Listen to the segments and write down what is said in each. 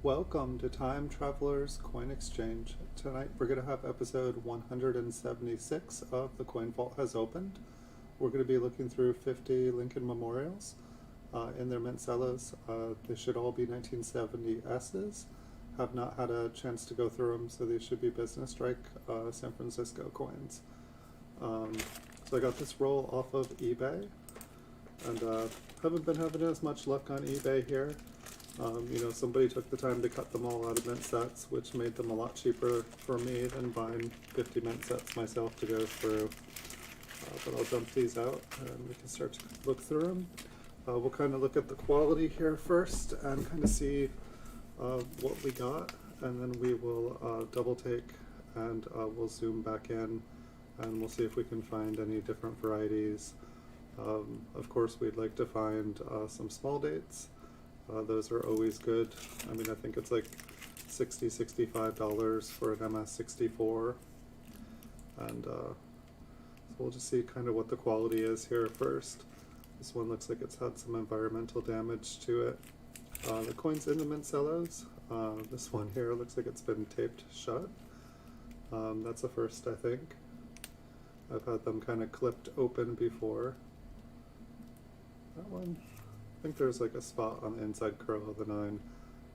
Welcome to Time Traveler's Coin Exchange. Tonight we're going to have episode 176 of The Coin Vault Has Opened. We're going to be looking through 50 Lincoln Memorials in their mint cellos. They should all be 1970 S's. Have not had a chance to go through them, so these should be business strike San Francisco coins. So I got this roll off of eBay, and haven't been having as much luck on eBay here. Somebody took the time to cut them all out of mint sets, which made them a lot cheaper for me than buying 50 mint sets myself to go through. But I'll dump these out and we can start to look through them. We'll kind of look at the quality here first and kind of see what we got, and then we will double take and we'll zoom back in and we'll see if we can find any different varieties. Of course, we'd like to find some small dates. Those are always good. I mean, I think it's like $60, $65 for an MS64. And so we'll just see kind of what the quality is here first. This one looks like it's had some environmental damage to it. The coin's in the mint cellos. This one here looks like it's been taped shut. That's a first, I think. I've had them kind of clipped open before. That one, I think there's like a spot on the inside curl of the 9.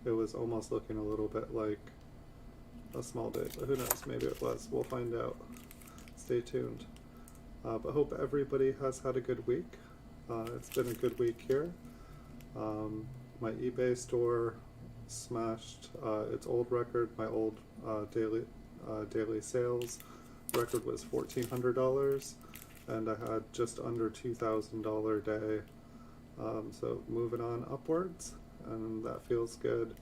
It was almost looking a little bit like a small date, but who knows, maybe it was. We'll find out. Stay tuned. But hope everybody has had a good week. It's been a good week here. My eBay store smashed its old record. My old daily sales record was $1,400, and I had just under $2,000 day. So moving on upwards, and that feels good.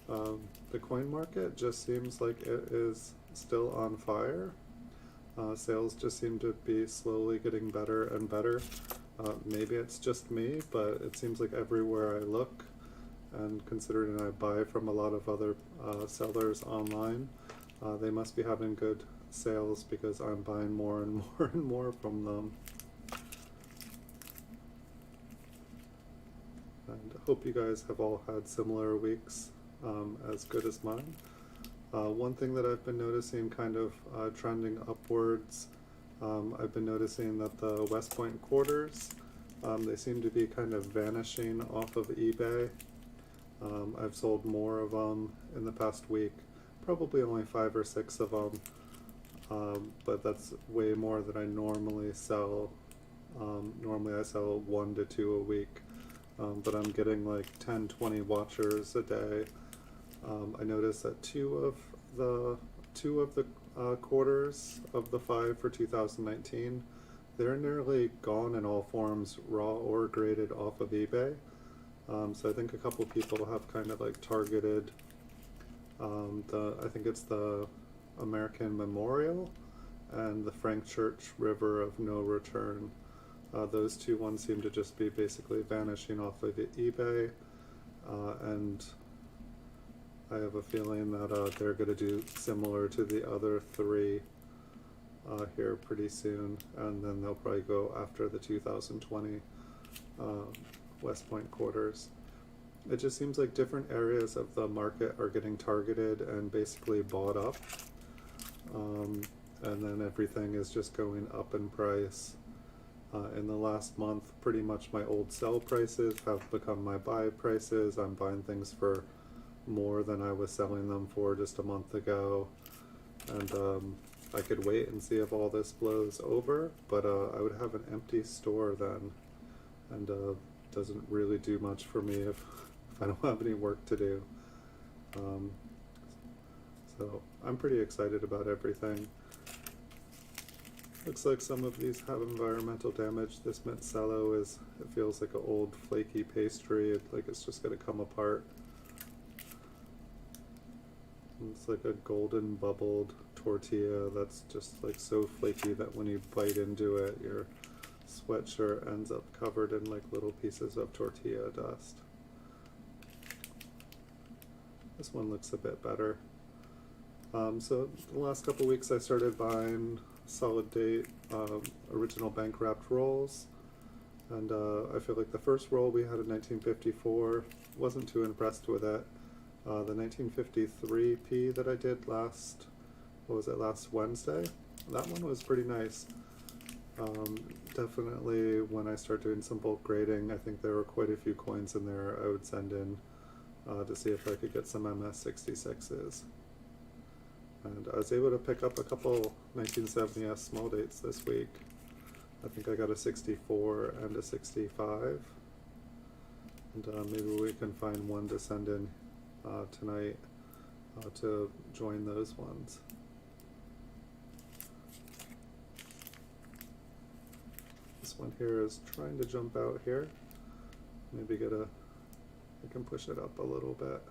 The coin market just seems like it is still on fire. Sales just seem to be slowly getting better and better. Maybe it's just me, but it seems like everywhere I look, and considering I buy from a lot of other sellers online, they must be having good sales because I'm buying more and more and more from them. And I hope you guys have all had similar weeks as good as mine. One thing that I've been noticing kind of trending upwards, I've been noticing that the West Point quarters, they seem to be kind of vanishing off of eBay. I've sold more of them in the past week, probably only 5 or 6 of them, but that's way more than I normally sell. Normally I sell 1 to 2 a week. But I'm getting like 10, 20 watchers a day. I noticed that two of the quarters of the 5 for 2019, they're nearly gone in all forms, raw or graded, off of eBay. So I think a couple people have kind of like targeted I think it's the American Memorial and the Frank Church River of No Return. Those two ones seem to just be basically vanishing off of eBay, and I have a feeling that they're going to do similar to the other 3 here pretty soon, and then they'll probably go after the 2020 West Point quarters. It just seems like different areas of the market are getting targeted and basically bought up, and then everything is just going up in price. In the last month, pretty much my old sell prices have become my buy prices. I'm buying things for more than I was selling them for just a month ago. And I could wait and see if all this blows over, but I would have an empty store then. And doesn't really do much for me if I don't have any work to do. So I'm pretty excited about everything. Looks like some of these have environmental damage. This mint cello it feels like an old flaky pastry, like it's just going to come apart. It's like a golden bubbled tortilla that's just like so flaky that when you bite into it, your sweatshirt ends up covered in like little pieces of tortilla dust. This one looks a bit better. So the last couple weeks I started buying solid date original bank wrapped rolls, and I feel like the first roll we had in 1954, wasn't too impressed with it. The 1953 P that I did last Wednesday? That one was pretty nice. Definitely when I start doing some bulk grading, I think there were quite a few coins in there I would send in to see if I could get some MS66s. And I was able to pick up a couple 1970s small dates this week. I think I got a 64 and a 65. And maybe we can find one to send in tonight to join those ones. This one here is trying to jump out here. Maybe I can push it up a little bit.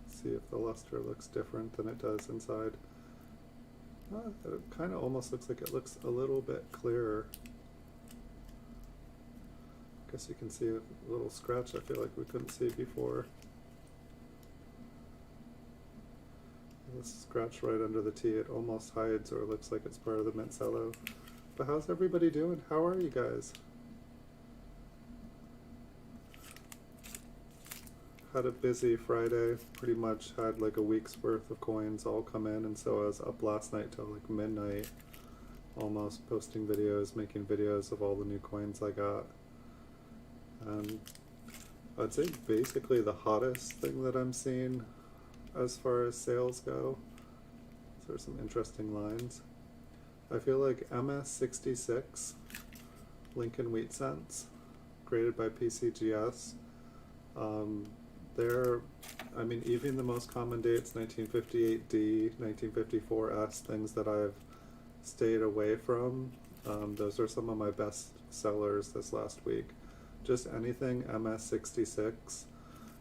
See if the luster looks different than it does inside. It kind of almost looks like it looks a little bit clearer. Guess you can see a little scratch I feel like we couldn't see before. This scratch right under the T, it almost hides or it looks like it's part of the mint cello. But how's everybody doing? How are you guys? Had a busy Friday, pretty much had like a week's worth of coins all come in, and so I was up last night till like midnight, almost posting videos, making videos of all the new coins I got. And I'd say basically the hottest thing that I'm seeing as far as sales go, so there's some interesting lines. I feel like MS66, Lincoln Wheat Cents, graded by PCGS, I mean, even the most common dates, 1958D, 1954S, things that I've stayed away from, those are some of my best sellers this last week. Just anything MS66.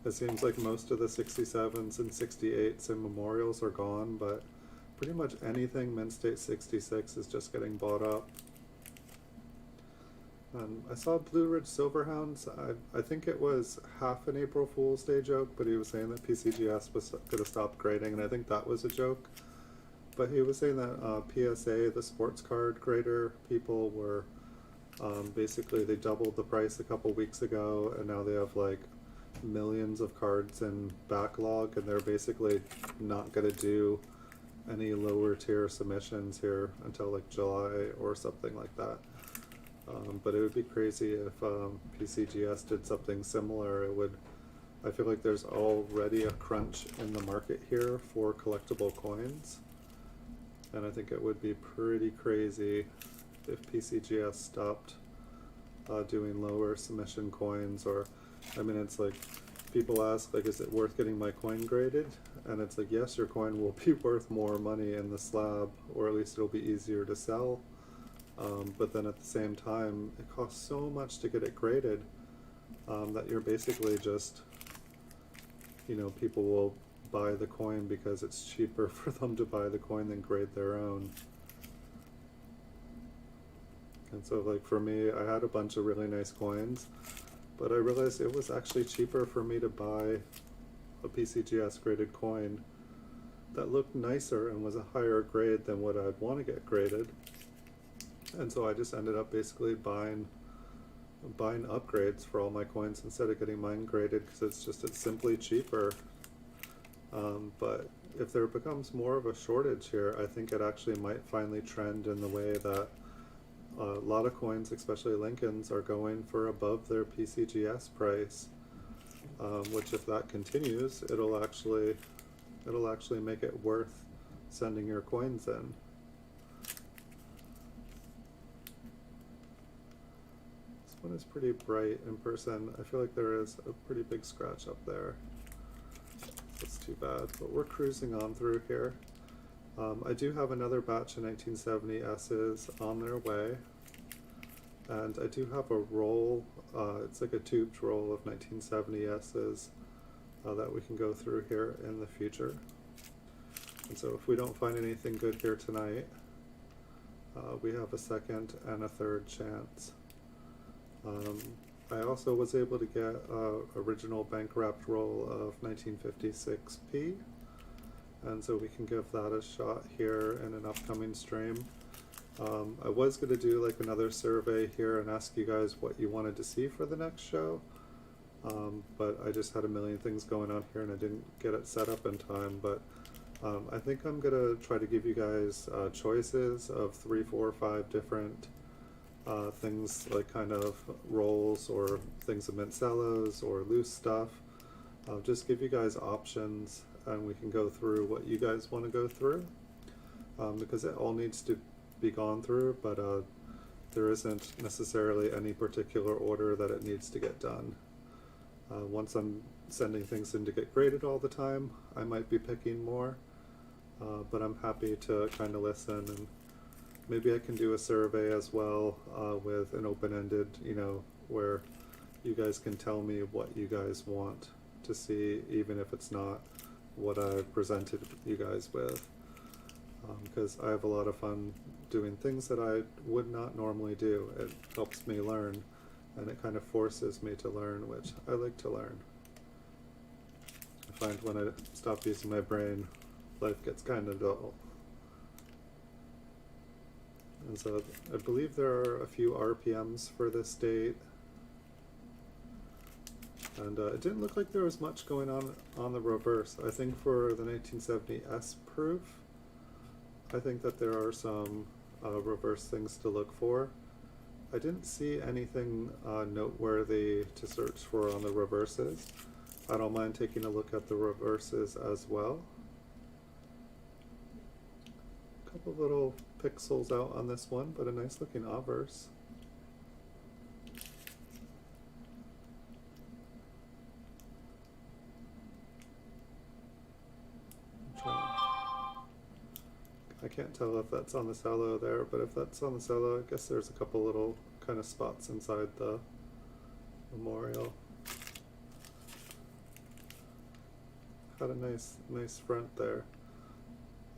It seems like most of the 67s and 68s and memorials are gone, but pretty much anything Mint State 66 is just getting bought up. I saw Blue Ridge Silverhounds. I think it was half an April Fool's Day joke, but he was saying that PCGS was going to stop grading, and I think that was a joke. But he was saying that PSA, the sports card grader people, were basically they doubled the price a couple weeks ago, and now they have like millions of cards in backlog, and they're basically not going to do any lower tier submissions here until like July or something like that. But it would be crazy if PCGS did something similar. I feel like there's already a crunch in the market here for collectible coins, and I think it would be pretty crazy if PCGS stopped doing lower submission coins. Or, I mean, it's like people ask, like, is it worth getting my coin graded? And it's like, yes, your coin will be worth more money in the slab, or at least it'll be easier to sell. But then at the same time, it costs so much to get it graded that you're basically just, people will buy the coin because it's cheaper for them to buy the coin than grade their own. And so, like, for me, I had a bunch of really nice coins, but I realized it was actually cheaper for me to buy a PCGS graded coin that looked nicer and was a higher grade than what I'd want to get graded. And so I just ended up basically buying upgrades for all my coins instead of getting mine graded, because it's simply cheaper. But if there becomes more of a shortage here, I think it actually might finally trend in the way that a lot of coins, especially Lincolns, are going for above their PCGS price. Which, if that continues, it'll actually make it worth sending your coins in. One is pretty bright in person. I feel like there is a pretty big scratch up there. That's too bad, but we're cruising on through here. I do have another batch of 1970S's on their way, and I do have a roll, it's like a tubed roll of 1970S's that we can go through here in the future. And so if we don't find anything good here tonight, we have a second and a third chance. I also was able to get an original bank wrapped roll of 1956P, and so we can give that a shot here in an upcoming stream. I was going to do like another survey here and ask you guys what you wanted to see for the next show, but I just had a million things going on here and I didn't get it set up in time. But I think I'm gonna try to give you guys choices of 3, 4, 5 different things, like kind of rolls or things of mint cellos or loose stuff. Just give you guys options and we can go through what you guys want to go through, because it all needs to be gone through, but there isn't necessarily any particular order that it needs to get done. Once I'm sending things in to get graded all the time, I might be picking more, but I'm happy to kind of listen, and maybe I can do a survey as well with an open-ended, you know, where you guys can tell me what you guys want to see, even if it's not what I presented you guys with, because I have a lot of fun doing things that I would not normally do. It helps me learn, and it kind of forces me to learn, which I like to learn. I find when I stop using my brain, life gets kind of dull. And so I believe there are a few RPMs for this date. And it didn't look like there was much going on the reverse. I think for the 1970S proof, I think that there are some reverse things to look for. I didn't see anything noteworthy to search for on the reverses. I don't mind taking a look at the reverses as well. A couple little pixels out on this one, but a nice looking obverse. I can't tell if that's on the cello there, but if that's on the cello, I guess there's a couple little kind of spots inside the memorial. Had a nice front there.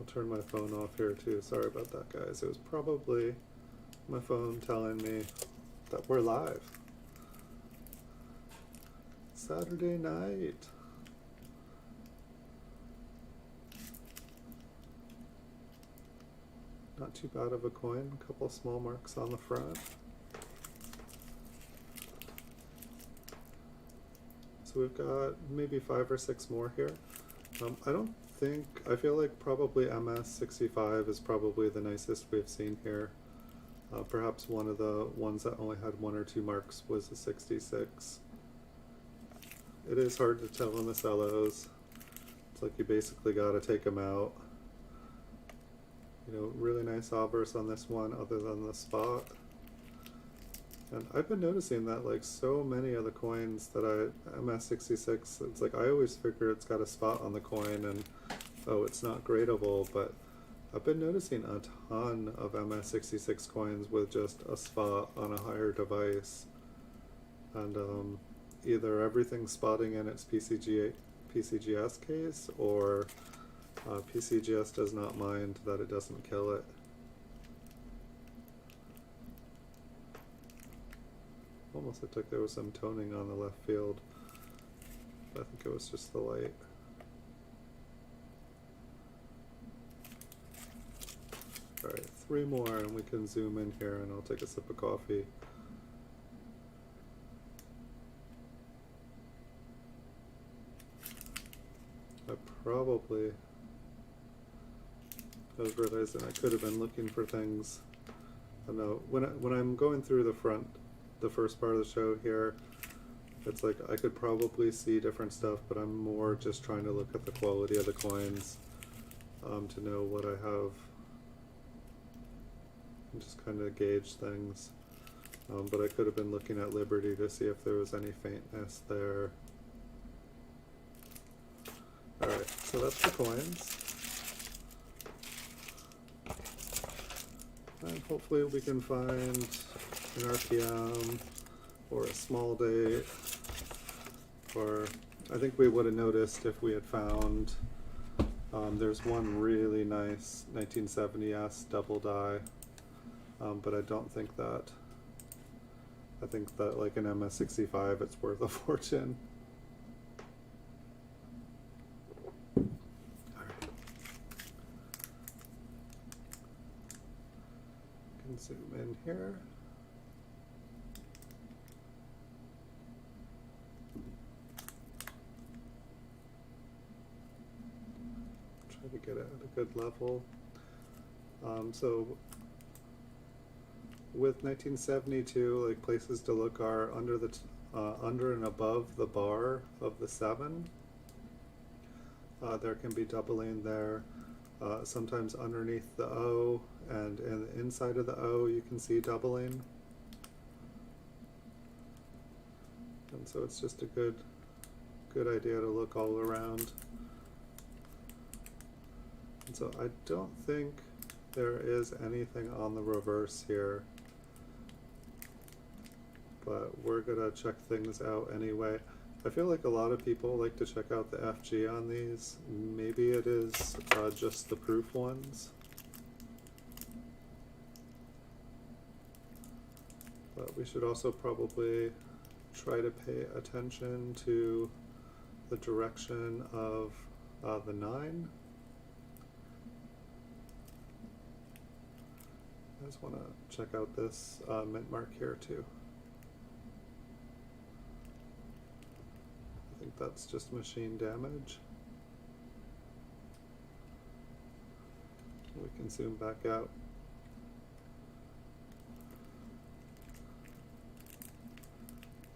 I'll turn my phone off here too. Sorry about that, guys. It was probably my phone telling me that we're live. Saturday night. Not too bad of a coin. A couple small marks on the front. So we've got maybe 5 or 6 more here. I feel like probably MS65 is probably the nicest we've seen here. Perhaps one of the ones that only had 1 or 2 marks was a 66. It is hard to tell in the cellos. It's like you basically got to take them out. You know, really nice obverse on this one other than the spot. And I've been noticing that like so many of the coins that MS66, it's like I always figure it's got a spot on the coin and oh, it's not gradable, but I've been noticing a ton of MS66 coins with just a spot on a higher device. And either everything's spotting in its PCGS case, or PCGS does not mind that it doesn't kill it. Almost looked like there was some toning on the left field. I think it was just the light. Alright, 3 more and we can zoom in here and I'll take a sip of coffee. I was realizing I could have been looking for things. I know when I'm going through the first part of the show here, it's like I could probably see different stuff, but I'm more just trying to look at the quality of the coins to know what I have and just kind of gauge things. But I could have been looking at Liberty to see if there was any faintness there. Alright, so that's the coins. And hopefully we can find an RPM or a small date, or I think we would have noticed if we had found, there's one really nice 1970S double die, but I don't think that, I think that like an MS65 it's worth a fortune. Zoom in here. try to get it at a good level. So with 1972, like places to look are under the under and above the bar of the 7. There can be doubling there. Sometimes underneath the O and in the inside of the O you can see doubling. And so it's just a good idea to look all around. And so I don't think there is anything on the reverse here, but we're gonna check things out anyway. I feel like a lot of people like to check out the FG on these. Maybe it is just the proof ones. But we should also probably try to pay attention to the direction of the 9. I just want to check out this mint mark here too. I think that's just machine damage. We can zoom back out.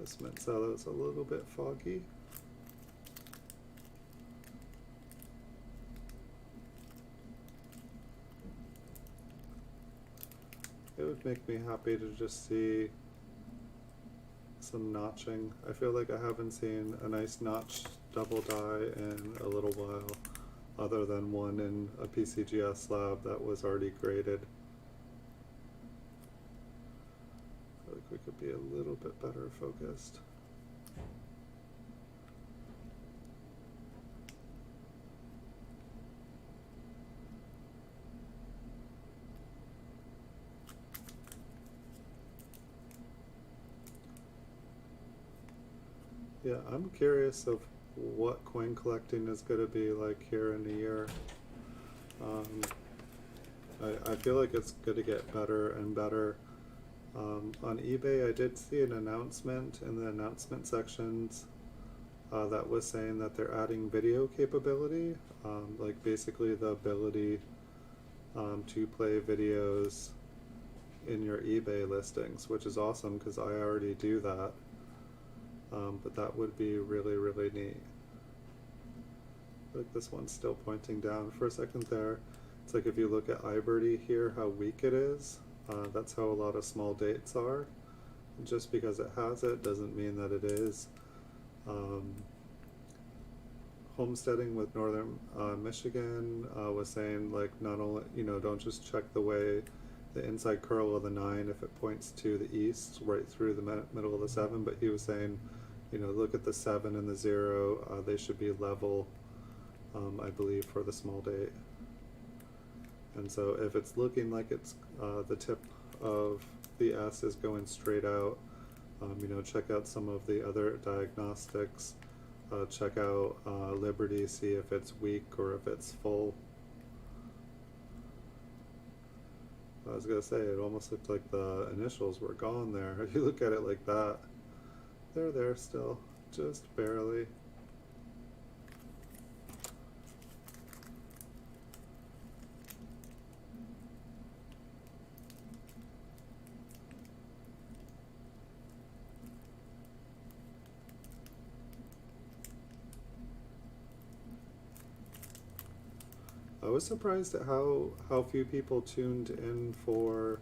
This mint Cellos a little bit foggy. It would make me happy to just see some notching. I feel like I haven't seen a nice notch double die in a little while, other than one in a PCGS lab that was already graded. I feel like we could be a little bit better focused. Yeah, I'm curious of what coin collecting is going to be like here in a year. I feel like it's going to get better and better. On eBay, I did see an announcement in the announcement sections that was saying that they're adding video capability, like basically the ability to play videos in your eBay listings, which is awesome because I already do that. But that would be really, really neat. Like this one's still pointing down for a second there. It's like if you look at iBirdie here, how weak it is. That's how a lot of small dates are. Just because it has it doesn't mean that it is. Homesteading with Northern Michigan was saying like not only, don't just check the way the inside curl of the 9 if it points to the east right through the middle of the 7, but he was saying, look at the 7 and the 0, they should be level, I believe, for the small date. And so if it's looking like it's the tip of the S is going straight out, check out some of the other diagnostics, check out Liberty, see if it's weak or if it's full. I was going to say, it almost looked like the initials were gone there. If you look at it like that, they're there still, just barely. I was surprised at how few people tuned in for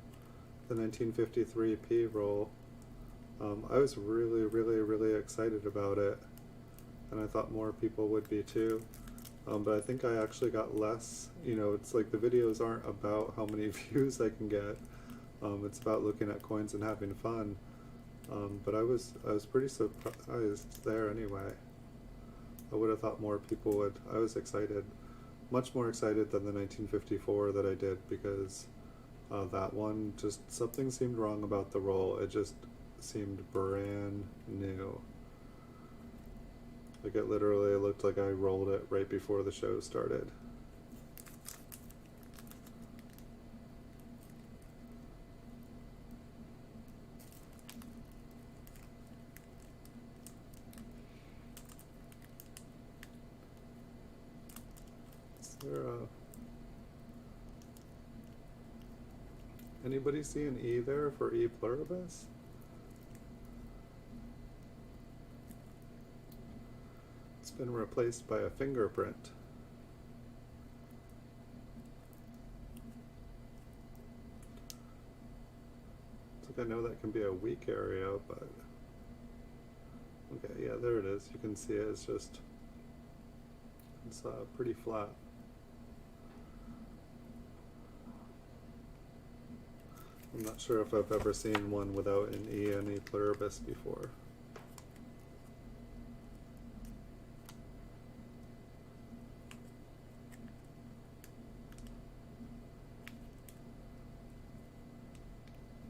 the 1953 P roll. I was really, really, really excited about it, and I thought more people would be too. But I think I actually got less. It's like the videos aren't about how many views I can get. It's about looking at coins and having fun. But I was pretty surprised there anyway. I would have thought more people would. I was excited. Much more excited than the 1954 that I did, because that one, just something seemed wrong about the roll. It just seemed brand new. Like it literally looked like I rolled it right before the show started. There, anybody see an E there for E pluribus? It's been replaced by a fingerprint. It's like I know that can be a weak area, but okay, yeah, there it is. You can see it's just, it's pretty flat. I'm not sure if I've ever seen one without an E and E pluribus before.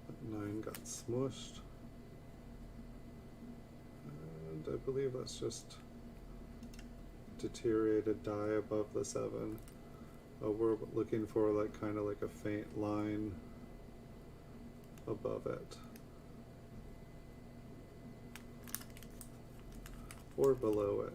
That 9 got smushed. And I believe that's just deteriorated die above the 7. We're looking for like kind of like a faint line above it, or below it.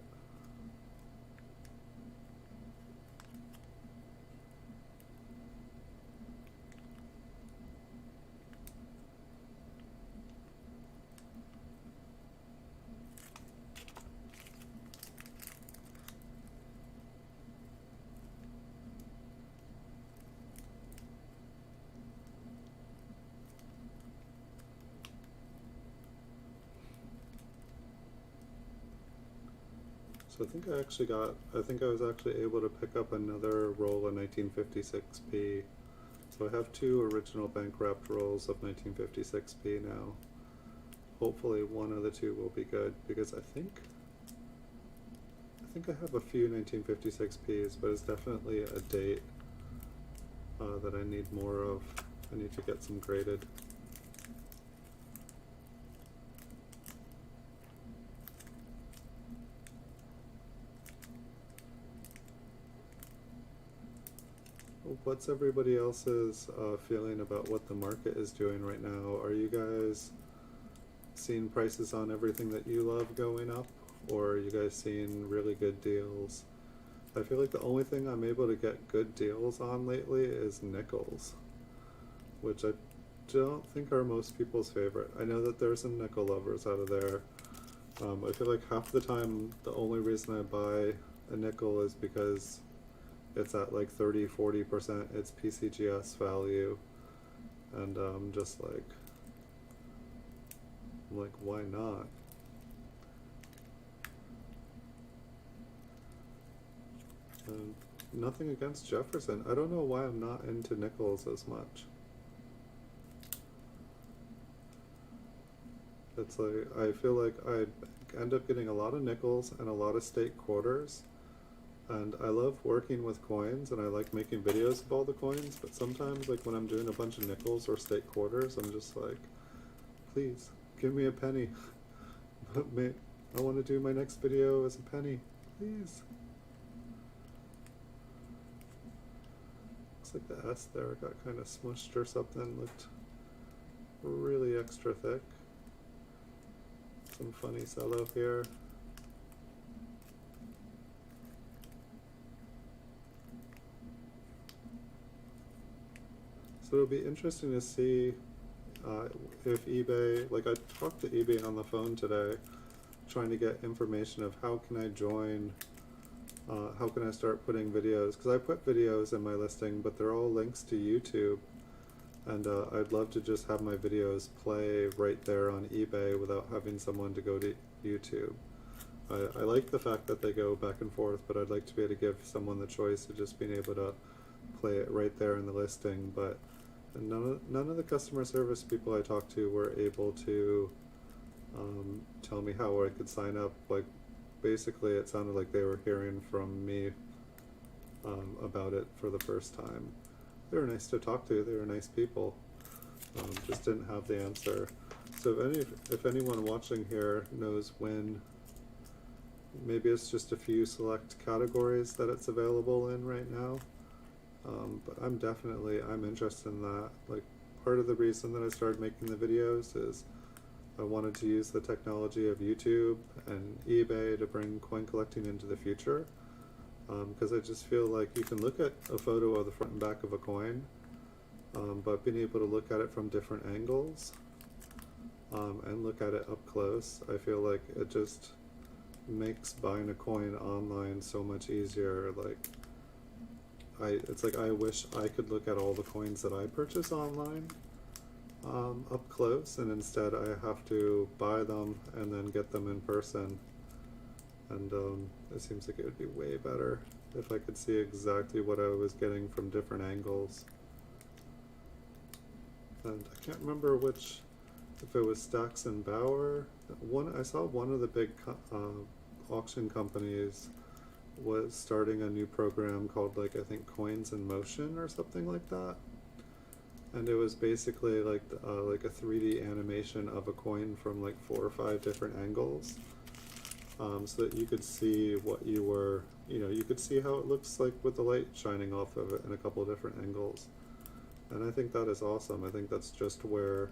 So I think I was actually able to pick up another roll of 1956p. So I have 2 original bank wrapped rolls of 1956p now. Hopefully one of the 2 will be good, because I think I have a few 1956ps, but it's definitely a date that I need more of. I need to get some graded. What's everybody else's feeling about what the market is doing right now? Are you guys seeing prices on everything that you love going up, or are you guys seeing really good deals? I feel like the only thing I'm able to get good deals on lately is nickels, which I don't think are most people's favorite. I know that there's some nickel lovers out of there. I feel like half the time the only reason I buy a nickel is because it's at like 30–40% its PCGS value, and I'm just like, why not? And nothing against Jefferson. I don't know why I'm not into nickels as much. It's like, I feel like I end up getting a lot of nickels and a lot of state quarters. And I love working with coins, and I like making videos of all the coins, but sometimes, like when I'm doing a bunch of nickels or state quarters, I'm just like, please, give me a penny. I want to do my next video as a penny, please. Looks like the S there got kind of smushed or something, looked really extra thick. Some funny cello here. So it'll be interesting to see if eBay, like I talked to eBay on the phone today, trying to get information of how can I join, how can I start putting videos, because I put videos in my listing, but they're all links to YouTube, and I'd love to just have my videos play right there on eBay without having someone to go to YouTube. I like the fact that they go back and forth, but I'd like to be able to give someone the choice of just being able to play it right there in the listing, but none of the customer service people I talked to were able to tell me how I could sign up. Like, basically it sounded like they were hearing from me about it for the first time. They were nice to talk to, they were nice people, just didn't have the answer. So if anyone watching here knows when, maybe it's just a few select categories that it's available in right now. But I'm interested in that. Like, part of the reason that I started making the videos is I wanted to use the technology of YouTube and eBay to bring coin collecting into the future. because I just feel like you can look at a photo of the front and back of a coin, but being able to look at it from different angles and look at it up close, I feel like it just makes buying a coin online so much easier. Like, it's like I wish I could look at all the coins that I purchase online up close, and instead I have to buy them and then get them in person. And it seems like it would be way better if I could see exactly what I was getting from different angles. And I can't remember which, if it was Stacks and Bauer. I saw one of the big auction companies was starting a new program called, like, I think Coins in Motion or something like that. And it was basically like a 3D animation of a coin from like 4 or 5 different angles, so that you could see what you were, you could see how it looks like with the light shining off of it in a couple of different angles. And I think that is awesome. I think that's just where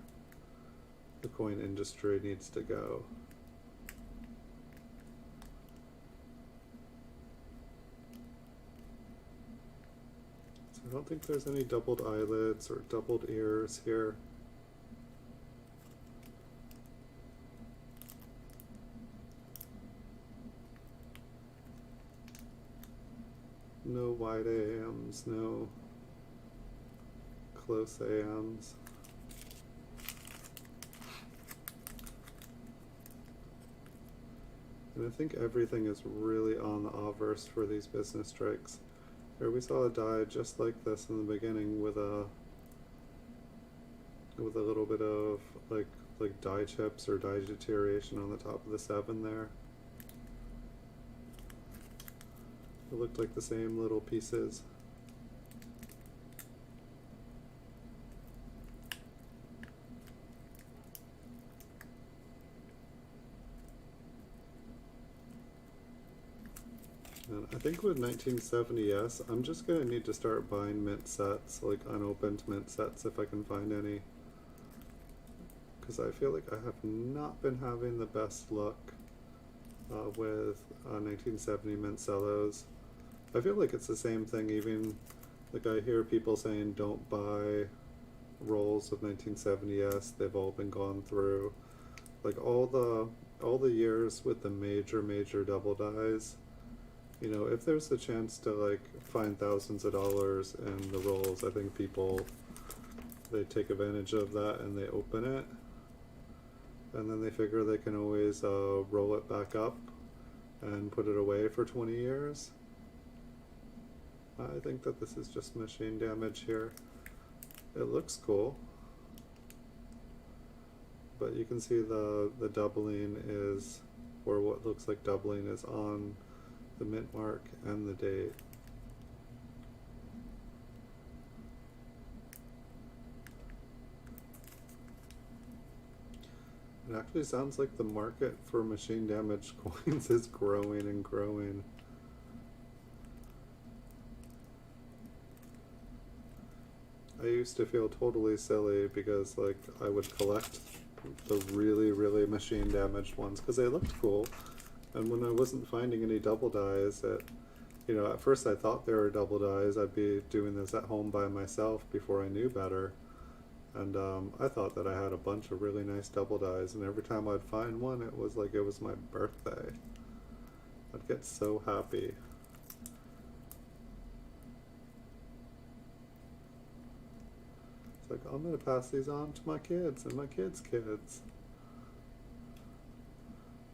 the coin industry needs to go. I don't think there's any doubled eyelids or doubled ears here. No wide AMs, no close AMs. And I think everything is really on the obverse for these business strikes. Here we saw a die just like this in the beginning with a little bit of like die chips or die deterioration on the top of the 7 there. It looked like the same little pieces. And I think with 1970s, I'm just going to need to start buying mint sets, like unopened mint sets if I can find any. Because I feel like I have not been having the best luck with 1970 mint Cellos. I feel like it's the same thing, even like I hear people saying don't buy rolls of 1970s, they've all been gone through. Like all the years with the major double dies, if there's a chance to like find thousands of dollars in the rolls, I think people, they take advantage of that and they open it, and then they figure they can always roll it back up and put it away for 20 years. I think that this is just machine damage here. It looks cool, but you can see the doubling is, or what looks like doubling is on the mint mark and the date. It actually sounds like the market for machine damaged coins is growing and growing. I used to feel totally silly because like I would collect the really machine damaged ones because they looked cool, and when I wasn't finding any double dies, at first I thought there were double dies. I'd be doing this at home by myself before I knew better, and I thought that I had a bunch of really nice double dies, and every time I'd find one, it was like it was my birthday. I'd get so happy. It's like, I'm going to pass these on to my kids and my kids' kids.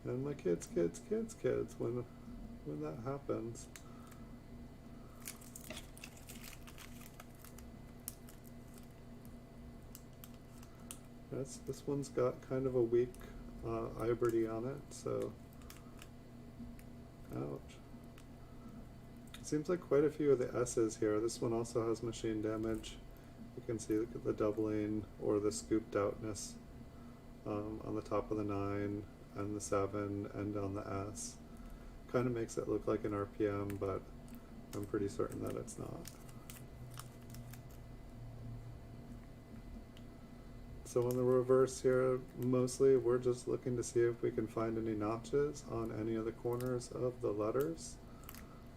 And my kids' kids' kids' kids when that happens. This one's got kind of a weak Iberty on it, so ouch. It seems like quite a few of the S's here. This one also has machine damage. You can see the doubling or the scooped outness on the top of the 9 and the 7 and on the S. Kind of makes it look like an RPM, but I'm pretty certain that it's not. So on the reverse here, mostly we're just looking to see if we can find any notches on any of the corners of the letters.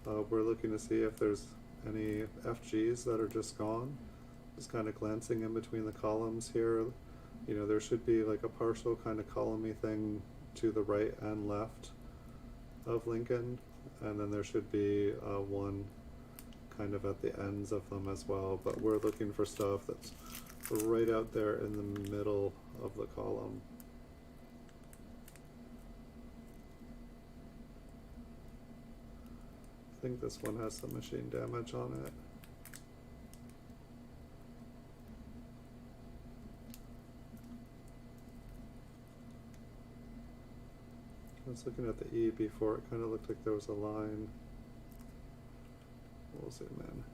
We're looking to see if there's any FGs that are just gone. Just kind of glancing in between the columns here. You know, there should be like a partial kind of column-y thing to the right and left of Lincoln, and then there should be one kind of at the ends of them as well, but we're looking for stuff that's right out there in the middle of the column. I think this one has some machine damage on it. I was looking at the E before, it kind of looked like there was a line. We'll zoom in.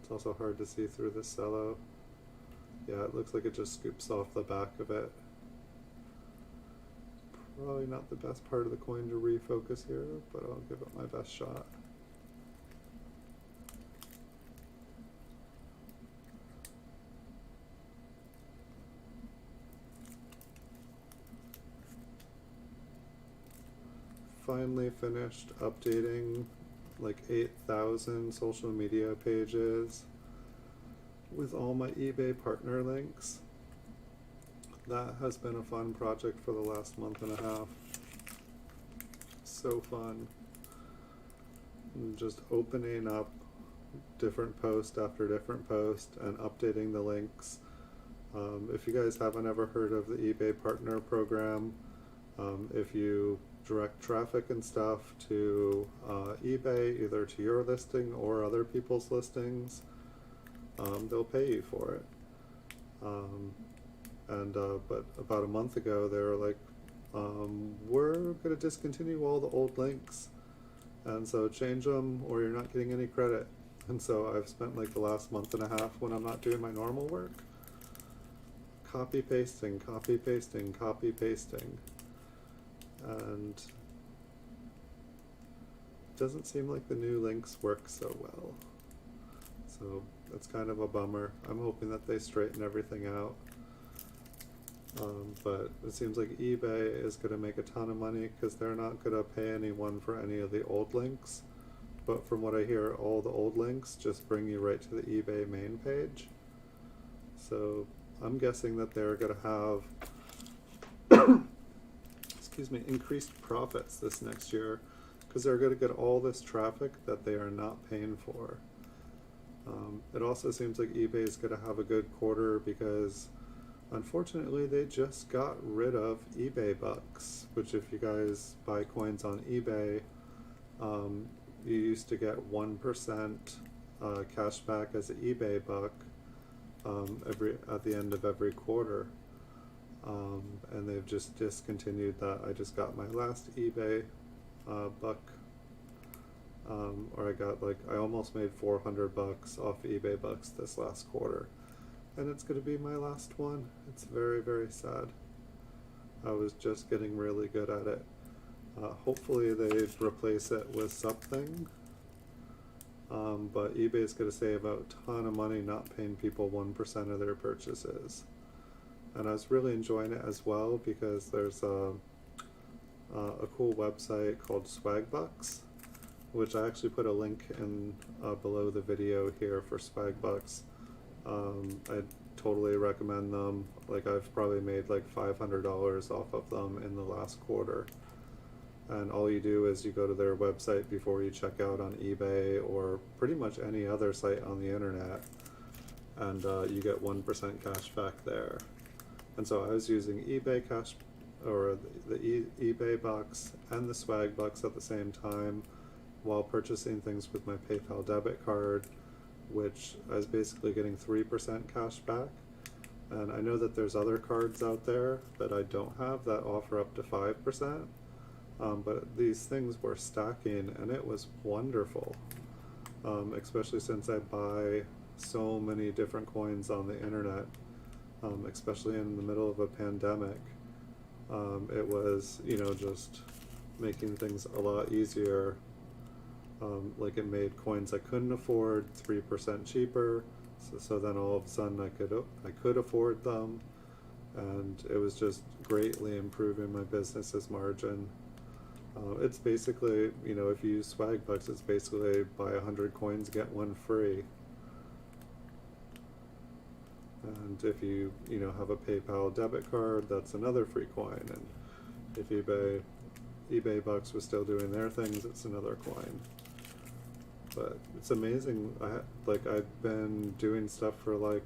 It's also hard to see through the cello. Yeah, it looks like it just scoops off the back of it. Probably not the best part of the coin to refocus here, but I'll give it my best shot. Finally finished updating like 8,000 social media pages with all my eBay partner links. That has been a fun project for the last month and a half. So fun. And just opening up different post after different post and updating the links. If you guys haven't ever heard of the eBay partner program, if you direct traffic and stuff to eBay, either to your listing or other people's listings, they'll pay you for it. But about a month ago, they were like, we're going to discontinue all the old links, and so change them or you're not getting any credit. And so I've spent like the last month and a half, when I'm not doing my normal work, copy pasting, copy pasting, copy pasting. And it doesn't seem like the new links work so well. So that's kind of a bummer. I'm hoping that they straighten everything out. But it seems like eBay is going to make a ton of money because they're not going to pay anyone for any of the old links. But from what I hear, all the old links just bring you right to the eBay main page. So I'm guessing that they're going to have increased profits this next year because they're going to get all this traffic that they are not paying for. It also seems like eBay is going to have a good quarter because unfortunately they just got rid of eBay bucks, which if you guys buy coins on eBay, you used to get 1% cash back as an eBay buck at the end of every quarter. And they've just discontinued that. I just got my last eBay buck, or I almost made 400 bucks off eBay bucks this last quarter, and it's going to be my last one. It's very, very sad. I was just getting really good at it. Hopefully they replace it with something, but eBay is going to save a ton of money not paying people 1% of their purchases. And I was really enjoying it as well because there's a cool website called Swagbucks, which I actually put a link in below the video here for Swagbucks. I totally recommend them. Like I've probably made like $500 off of them in the last quarter. And all you do is you go to their website before you check out on eBay or pretty much any other site on the internet, and you get 1% cash back there. And so I was using eBay cash, or the eBay bucks and the swag bucks at the same time while purchasing things with my PayPal debit card, which I was basically getting 3% cash back. And I know that there's other cards out there that I don't have that offer up to 5%, but these things were stacking and it was wonderful, especially since I buy so many different coins on the internet. Especially in the middle of a pandemic, it was, just making things a lot easier. Like it made coins I couldn't afford 3% cheaper, so then all of a sudden I could afford them, and it was just greatly improving my business's margin. It's basically, you know, if you use swag bucks, it's basically buy 100 coins, get one free. And if you, you know, have a PayPal debit card, that's another free coin. And if eBay bucks was still doing their things, it's another coin. But it's amazing. I've been doing stuff for like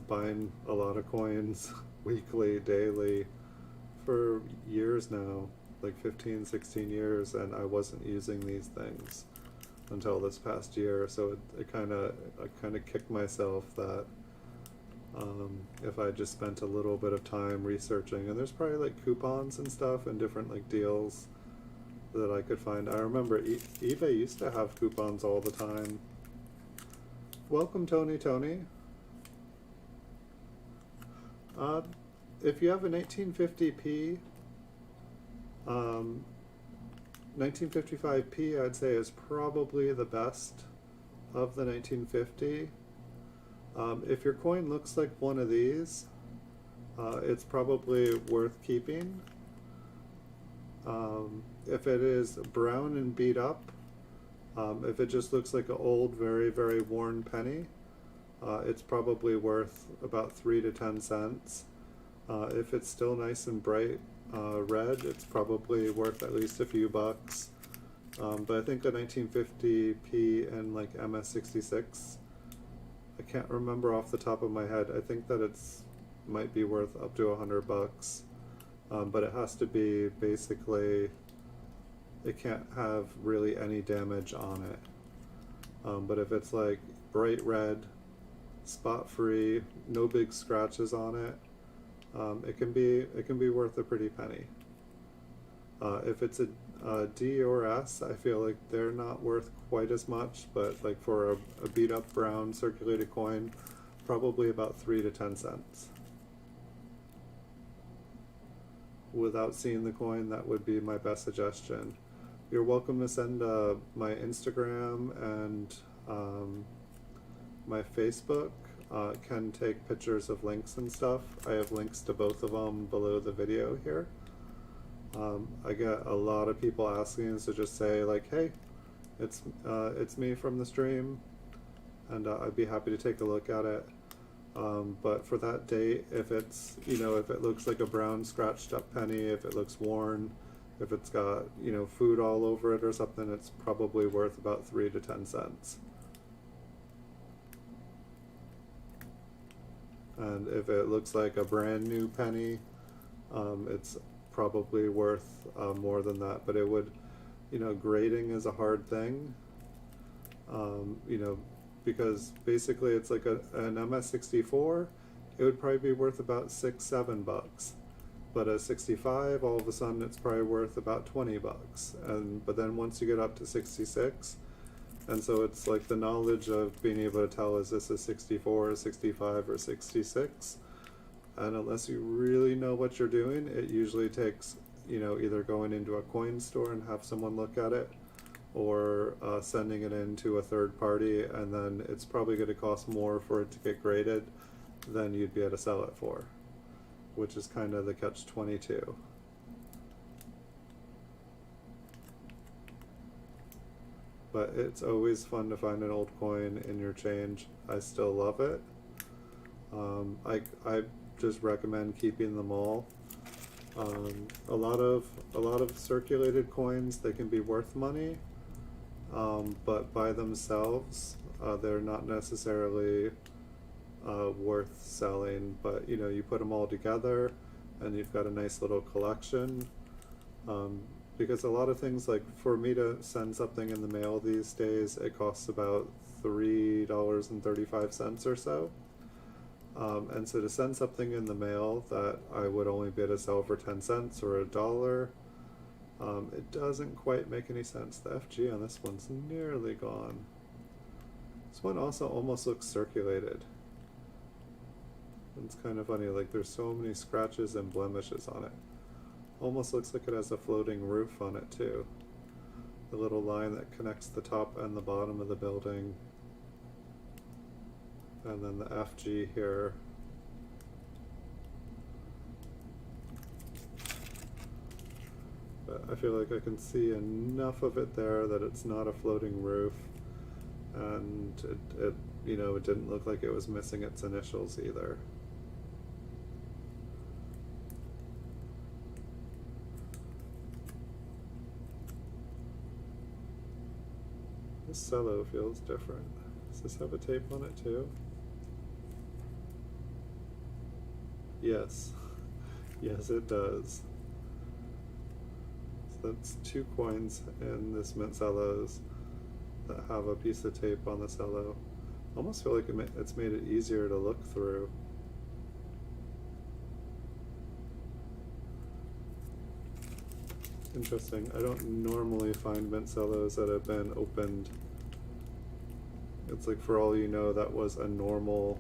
buying a lot of coins weekly, daily for years now, like 15, 16 years, and I wasn't using these things until this past year. So I kind of kicked myself that if I just spent a little bit of time researching, and there's probably like coupons and stuff and different like deals that I could find. I remember eBay used to have coupons all the time. Welcome, Tony. If you have an 1850p, 1955p, I'd say is probably the best of the 1950. If your coin looks like one of these, it's probably worth keeping. If it is brown and beat up, if it just looks like an old, very, very worn penny, it's probably worth about 3 to 10 cents. If it's still nice and bright red, it's probably worth at least a few bucks. But I think the 1950p and like MS66, I can't remember off the top of my head. I think that might be worth up to $100. But it has to be basically, it can't have really any damage on it. But if it's like bright red, spot free, no big scratches on it, it can be worth a pretty penny. If it's a D or S, I feel like they're not worth quite as much, but like for a beat up brown circulated coin, probably about 3 to 10 cents. Without seeing the coin, that would be my best suggestion. You're welcome to send my Instagram and my Facebook. Can take pictures of links and stuff. I have links to both of them below the video here. I get a lot of people asking, so just say like, hey, it's me from the stream, and I'd be happy to take a look at it. But for that date, if it's, you know, if it looks like a brown scratched up penny, if it looks worn, if it's got, you know, food all over it or something, it's probably worth about 3 to 10 cents. And if it looks like a brand new penny, it's probably worth more than that. But it would, you know, grading is a hard thing, you know, because basically it's like an MS64, it would probably be worth about $6-7. But a 65, all of a sudden it's probably worth about $20. But then once you get up to 66, and so it's like the knowledge of being able to tell, is this a 64, a 65, or 66? And unless you really know what you're doing, it usually takes, you know, either going into a coin store and have someone look at it, or sending it into a third party, and then it's probably going to cost more for it to get graded than you'd be able to sell it for, which is kind of the catch-22. But it's always fun to find an old coin in your change. I still love it. I just recommend keeping them all. A lot of circulated coins, they can be worth money, but by themselves, they're not necessarily worth selling. But you know, you put them all together, and you've got a nice little collection. Because a lot of things, like for me to send something in the mail these days, it costs about $3.35 or so. And so to send something in the mail that I would only be able to sell for 10 cents or $1, it doesn't quite make any sense. The FG on this one's nearly gone. This one also almost looks circulated. It's kind of funny, like there's so many scratches and blemishes on it. Almost looks like it has a floating roof on it too. The little line that connects the top and the bottom of the building. And then the FG here. but I feel like I can see enough of it there that it's not a floating roof, and it you know, it didn't look like it was missing its initials either. This cello feels different. Does this have a tape on it too? Yes. Yes, it does. So that's 2 coins in this mint cellos that have a piece of tape on the cello. I almost feel like it's made it easier to look through. Interesting. I don't normally find mint cellos that have been opened. It's like, for all you know, that was a normal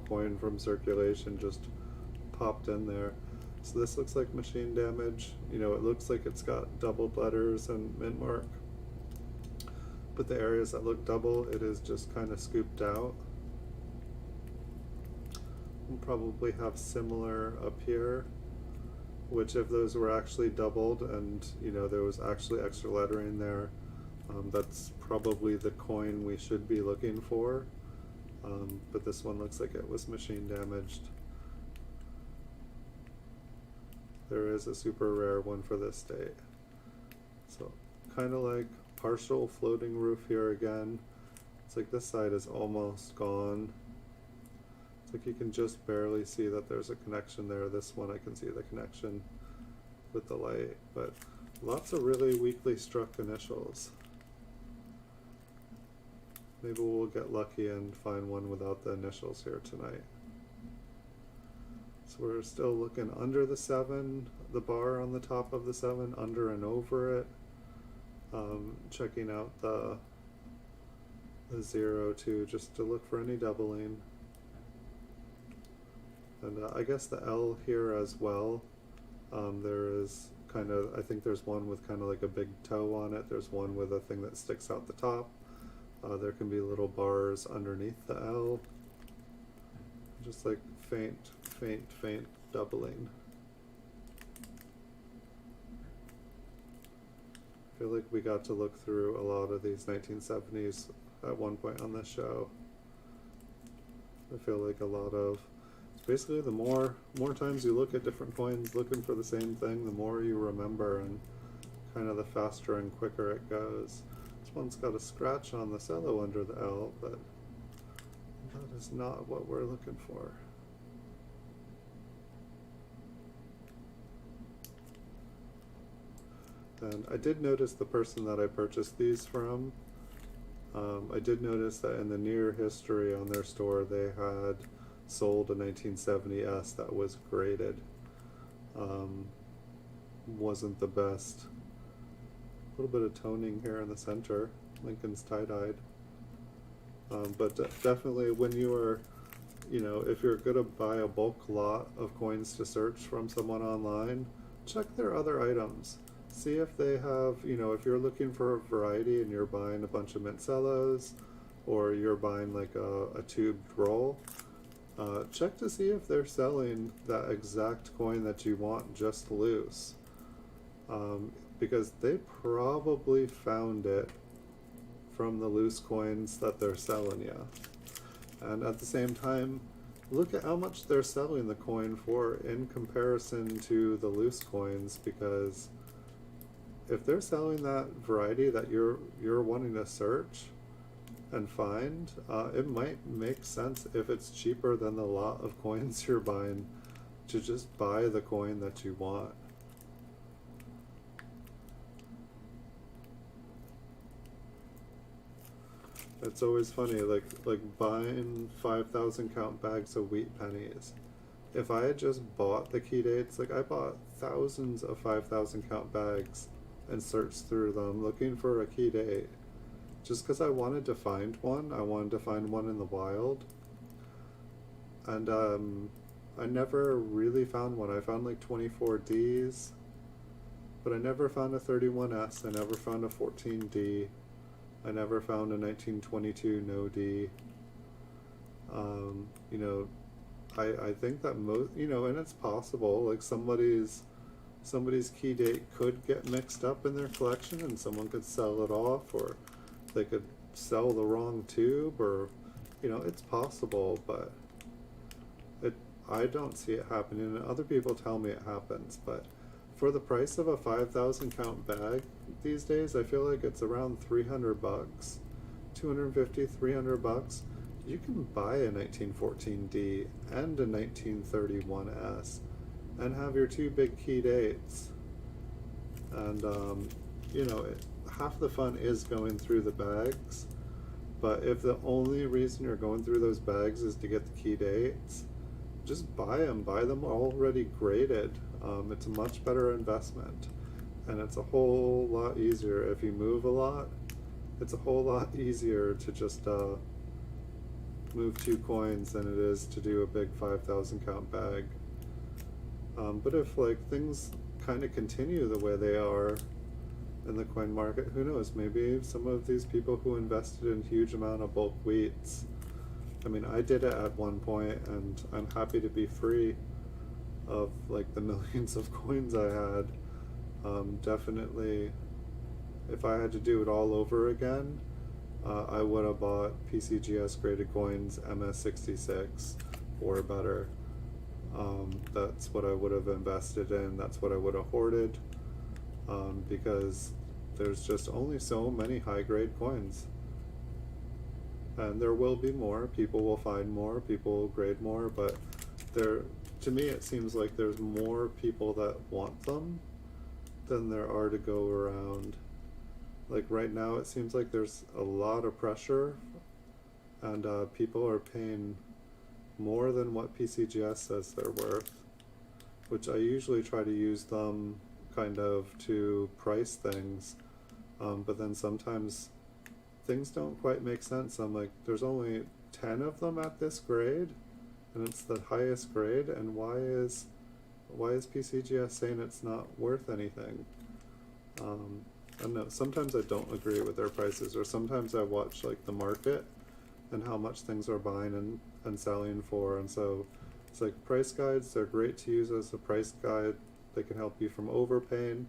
coin from circulation just popped in there. So this looks like machine damage. You know, it looks like it's got doubled letters and mint mark, but the areas that look double, it is just kind of scooped out. We'll probably have similar up here, which if those were actually doubled and, you know, there was actually extra lettering there, that's probably the coin we should be looking for. But this one looks like it was machine damaged. There is a super rare one for this date. So kind of like partial floating roof here again. It's like this side is almost gone. It's like you can just barely see that there's a connection there. This one I can see the connection with the light, but lots of really weakly struck initials. Maybe we'll get lucky and find one without the initials here tonight. So we're still looking under the 7, the bar on the top of the 7, under and over it. Checking out the 0 too, just to look for any doubling. And I guess the L here as well. There is kind of, I think there's one with kind of like a big toe on it. There's one with a thing that sticks out the top. There can be little bars underneath the L. Just like faint doubling. I feel like we got to look through a lot of these 1970s at one point on this show. I feel like a lot of, basically the more times you look at different coins looking for the same thing, the more you remember, and kind of the faster and quicker it goes. This one's got a scratch on the cello under the L, but that is not what we're looking for. And I did notice the person that I purchased these from, I did notice that in the near history on their store they had sold a 1970S that was graded. Wasn't the best. A little bit of toning here in the center. Lincoln's tie-dyed. But definitely when you are, you know, if you're going to buy a bulk lot of coins to search from someone online, check their other items. See if they have, you know, if you're looking for a variety and you're buying a bunch of mint cellos, or you're buying like a tubed roll, check to see if they're selling that exact coin that you want just loose. Because they probably found it from the loose coins that they're selling you. And at the same time, look at how much they're selling the coin for in comparison to the loose coins, because if they're selling that variety that you're wanting to search and find, it might make sense, if it's cheaper than the lot of coins you're buying, to just buy the coin that you want. It's always funny, like buying 5,000 count bags of wheat pennies. If I had just bought the key dates, like I bought thousands of 5,000 count bags and searched through them looking for a key date, just because I wanted to find one. I wanted to find one in the wild. And I never really found one. I found like 24 Ds, but I never found a 31S. I never found a 14D. I never found a 1922 no D. You know, I think that most, you know, and it's possible, like somebody's somebody's key date could get mixed up in their collection and someone could sell it off, or they could sell the wrong tube, or, you know, it's possible, but I don't see it happening, and other people tell me it happens, but for the price of a 5,000 count bag these days, I feel like it's around 300 bucks, 250, 300 bucks. You can buy a 1914D and a 1931S and have your two big key dates. And, you know, half the fun is going through the bags, but if the only reason you're going through those bags is to get the key dates, just buy them already graded. It's a much better investment, and it's a whole lot easier if you move a lot. It's a whole lot easier to just move 2 coins than it is to do a big 5,000 count bag. But if like things kind of continue the way they are in the coin market, who knows, maybe some of these people who invested in huge amount of bulk wheats, I mean, I did it at one point, and I'm happy to be free of like the millions of coins I had. Definitely, if I had to do it all over again, I would have bought PCGS graded coins MS66 or better. That's what I would have invested in. That's what I would have hoarded, because there's just only so many high grade coins. And there will be more, people will find more, people will grade more, but to me it seems like there's more people that want them than there are to go around. Like right now it seems like there's a lot of pressure, and people are paying more than what PCGS says they're worth, which I usually try to use them kind of to price things, but then sometimes things don't quite make sense. I'm like, there's only 10 of them at this grade, and it's the highest grade, and why is PCGS saying it's not worth anything? I don't know, sometimes I don't agree with their prices, or sometimes I watch like the market and how much things are buying and selling for, and so it's like price guides, they're great to use as a price guide. They can help you from overpaying,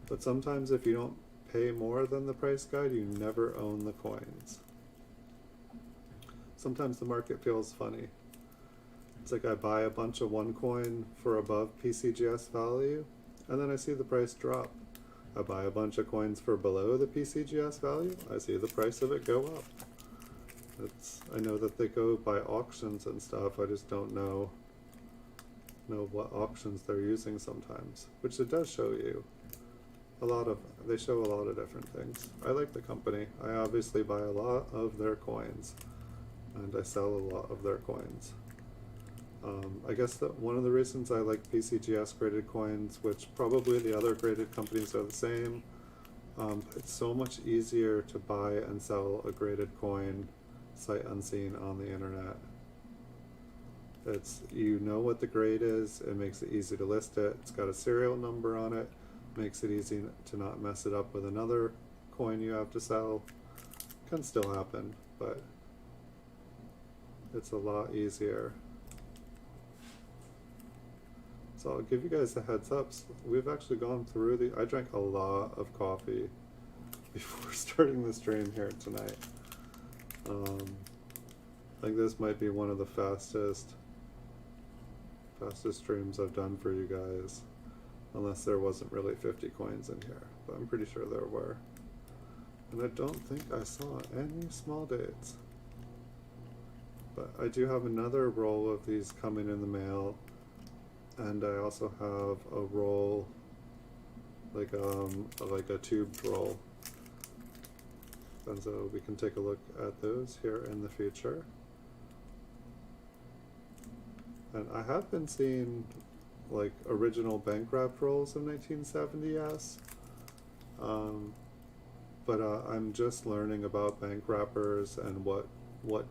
but sometimes if you don't pay more than the price guide, you never own the coins. Sometimes the market feels funny. It's like I buy a bunch of one coin for above PCGS value, and then I see the price drop. I buy a bunch of coins for below the PCGS value, I see the price of it go up. I know that they go by auctions and stuff, I just don't know what auctions they're using sometimes, which it does show you. They show a lot of different things. I like the company. I obviously buy a lot of their coins, and I sell a lot of their coins. I guess that one of the reasons I like PCGS graded coins, which probably the other graded companies are the same, it's so much easier to buy and sell a graded coin sight unseen on the internet. You know what the grade is, it makes it easy to list it, it's got a serial number on it, makes it easy to not mess it up with another coin you have to sell. Can still happen, but it's a lot easier. So I'll give you guys a heads up. We've actually gone through I drank a lot of coffee before starting the stream here tonight. I think this might be one of the fastest streams I've done for you guys. Unless there wasn't really 50 coins in here, but I'm pretty sure there were. And I don't think I saw any small dates. But I do have another roll of these coming in the mail, and I also have a roll, like a tubed roll. And so we can take a look at those here in the future. And I have been seeing like original bank wrapped rolls of 1970s, but I'm just learning about bank wrappers and what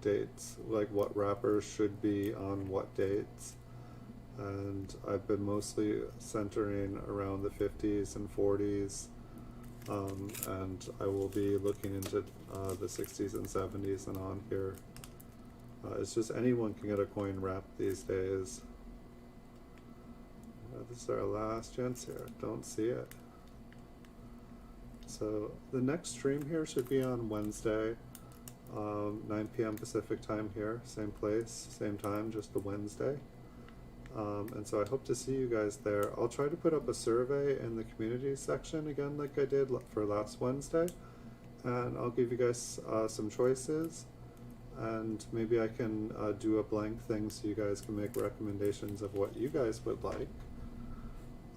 dates, like what wrappers should be on what dates, and I've been mostly centering around the 50s and 40s, and I will be looking into the 60s and 70s and on here. It's just anyone can get a coin wrapped these days. this is our last chance here. Don't see it. So the next stream here should be on Wednesday, 9 p.m. Pacific time here. Same place, same time, just the Wednesday. And so I hope to see you guys there. I'll try to put up a survey in the community section again like I did for last Wednesday. And I'll give you guys some choices. And maybe I can do a blank thing so you guys can make recommendations of what you guys would like.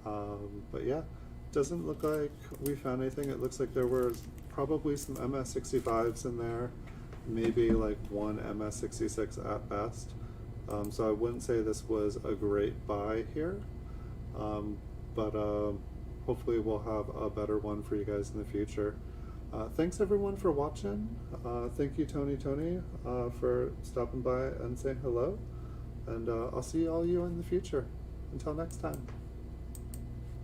But yeah, doesn't look like we found anything. It looks like there were probably some MS65s in there, maybe like one MS66 at best. So I wouldn't say this was a great buy here, but hopefully we'll have a better one for you guys in the future. Thanks everyone for watching. Thank you Tony for stopping by and saying hello, and I'll see all you in the future. Until next time.